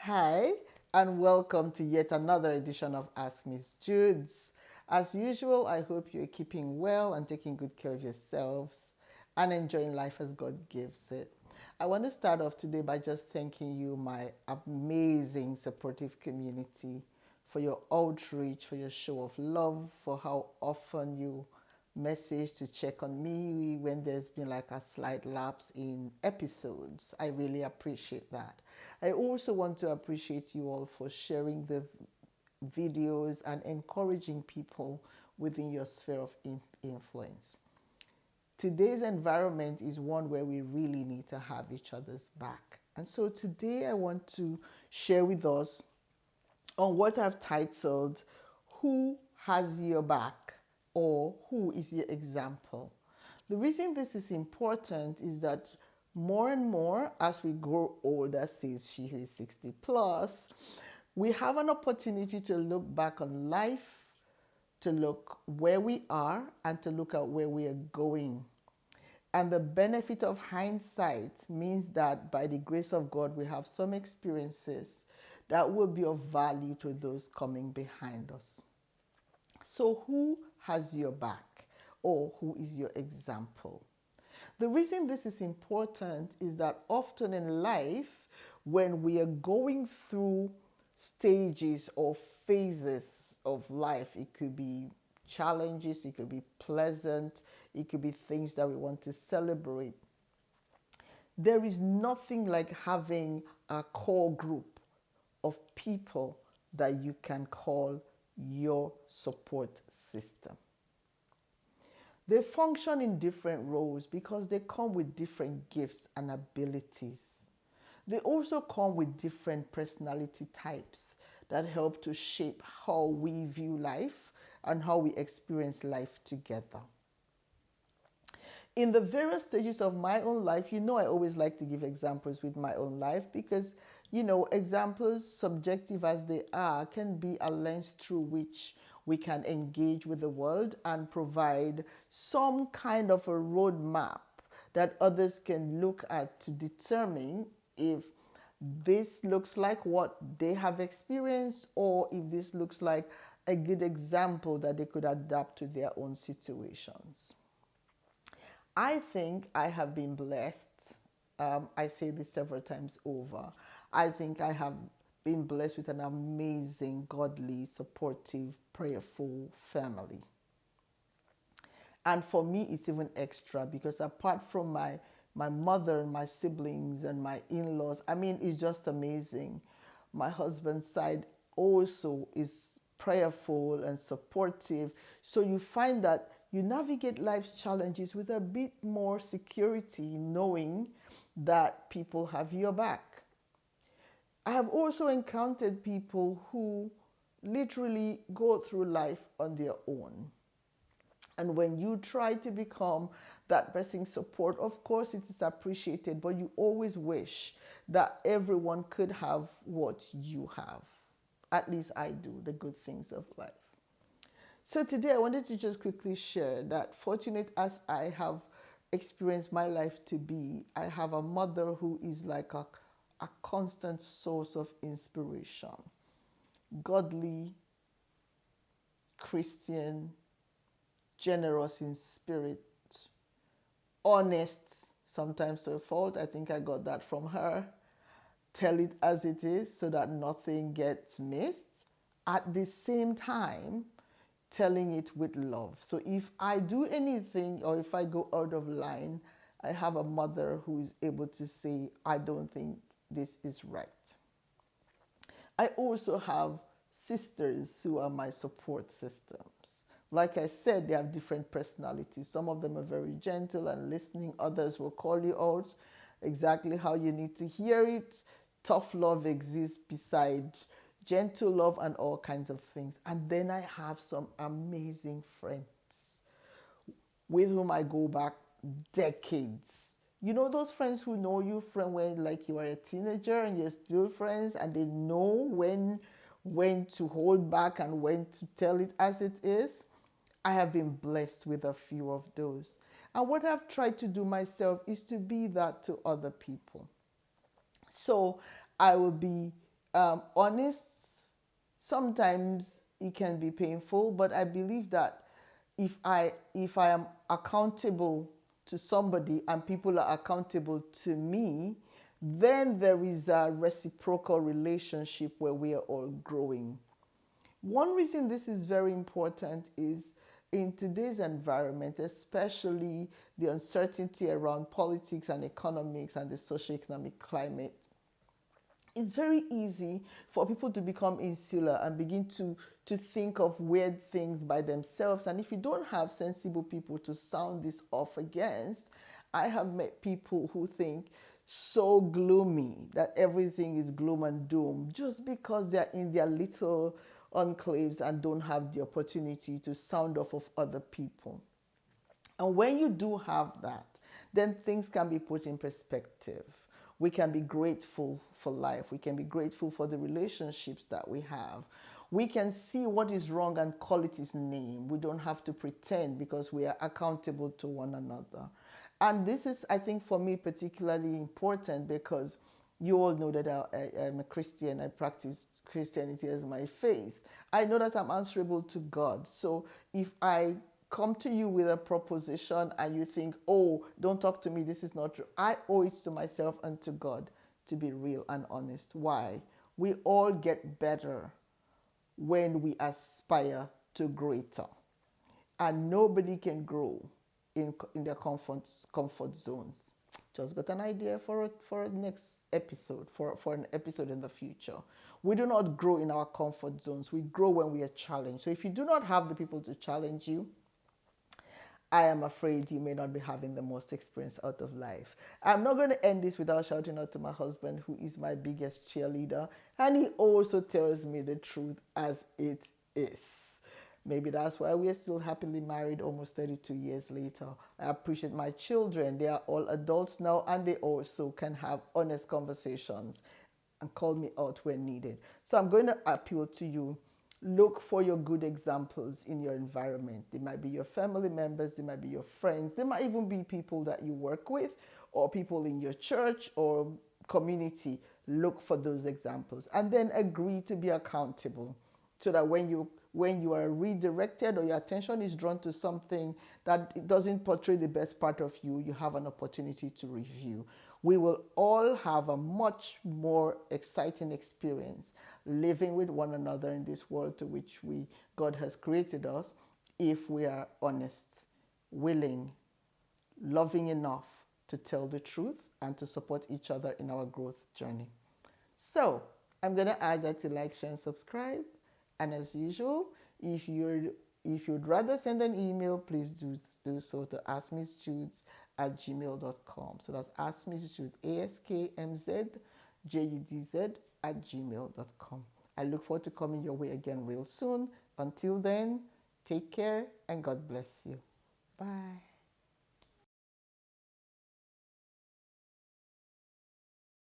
Hi, and welcome to yet another edition of Ask Miss Judes. As usual, I hope you're keeping well and taking good care of yourselves and enjoying life as God gives it. I want to start off today by just thanking you, my amazing supportive community, for your outreach, for your show of love, for how often you message to check on me when there's been like a slight lapse in episodes. I really appreciate that. I also want to appreciate you all for sharing the videos and encouraging people within your sphere of influence. Today's environment is one where we really need to have each other's back. And so today I want to share with us on what I've titled Who Has Your Back or Who is Your Example. The reason this is important is that more and more as we grow older, says she who is 60 plus, we have an opportunity to look back on life, to look where we are, and to look at where we are going. And the benefit of hindsight means that by the grace of God, we have some experiences that will be of value to those coming behind us. So, who has your back or who is your example? The reason this is important is that often in life, when we are going through stages or phases of life, it could be challenges, it could be pleasant, it could be things that we want to celebrate. There is nothing like having a core group of people that you can call your support system. They function in different roles because they come with different gifts and abilities. They also come with different personality types that help to shape how we view life and how we experience life together. In the various stages of my own life, I always like to give examples with my own life because, examples, subjective as they are, can be a lens through which we can engage with the world and provide some kind of a roadmap that others can look at to determine if this looks like what they have experienced or if this looks like a good example that they could adapt to their own situations. I think I have been blessed. I say this several times over. I think I have been blessed with an amazing, godly, supportive, prayerful family. And for me, it's even extra because apart from my mother and my siblings and my in-laws, I mean, it's just amazing. My husband's side also is prayerful and supportive. So you find that you navigate life's challenges with a bit more security, knowing that people have your back. I have also encountered people who literally go through life on their own. And when you try to become that person's support, of course, it is appreciated, but you always wish that everyone could have what you have. At least I do, the good things of life. So today I wanted to just quickly share that fortunate as I have experienced my life to be, I have a mother who is like a constant source of inspiration. Godly, Christian, generous in spirit, honest, sometimes to a fault. I think I got that from her. Tell it as it is so that nothing gets missed. At the same time, telling it with love. So if I do anything or if I go out of line, I have a mother who is able to say, I don't think this is right. I also have sisters who are my support systems. Like I said, they have different personalities. Some of them are very gentle and listening. Others will call you out exactly how you need to hear it. Tough love exists beside gentle love and all kinds of things. And then I have some amazing friends with whom I go back decades. You know those friends who know you from when like you are a teenager and you're still friends and they know when to hold back and when to tell it as it is. I have been blessed with a few of those. And what I've tried to do myself is to be that to other people. So I will be Honest, sometimes it can be painful, but I believe that if I am accountable to somebody and people are accountable to me, then there is a reciprocal relationship where we are all growing. One reason this is very important is in today's environment, especially the uncertainty around politics and economics and the socioeconomic climate, it's very easy for people to become insular and begin to think of weird things by themselves. And if you don't have sensible people to sound this off against, I have met people who think so gloomy that everything is gloom and doom just because they're in their little enclaves and don't have the opportunity to sound off of other people. And when you do have that, then things can be put in perspective. We can be grateful for life. We can be grateful for the relationships that we have. We can see what is wrong and call it its name. We don't have to pretend because we are accountable to one another. And this is, I think, for me, particularly important because you all know that I'm a Christian. I practice Christianity as my faith. I know that I'm answerable to God. So if I come to you with a proposition and you think, oh, don't talk to me, this is not true, I owe it to myself and to God to be real and honest. Why? We all get better when we aspire to greater. And nobody can grow in their comfort zones. Just got an idea for a next episode, for an episode in the future. We do not grow in our comfort zones. We grow when we are challenged. So if you do not have the people to challenge you, I am afraid you may not be having the most experience out of life. I'm not going to end this without shouting out to my husband, who is my biggest cheerleader. And he also tells me the truth as it is. Maybe that's why we are still happily married almost 32 years later. I appreciate my children. They are all adults now and they also can have honest conversations and call me out when needed. So I'm going to appeal to you. Look for your good examples in your environment. They might be your family members, they might be your friends, they might even be people that you work with or people in your church or community. Look for those examples and then agree to be accountable so that when you are redirected or your attention is drawn to something that it doesn't portray the best part of you, you have an opportunity to review. We will all have a much more exciting experience living with one another in this world to which God has created us if we are honest, willing, loving enough to tell the truth and to support each other in our growth journey. So I'm going to ask that you like, share, and subscribe. And as usual, if you'd rather send an email, please do so to askmissjudes@gmail.com. So that's askmissjudes, askmissjuds@gmail.com. I look forward to coming your way again real soon. Until then, take care and God bless you. Bye.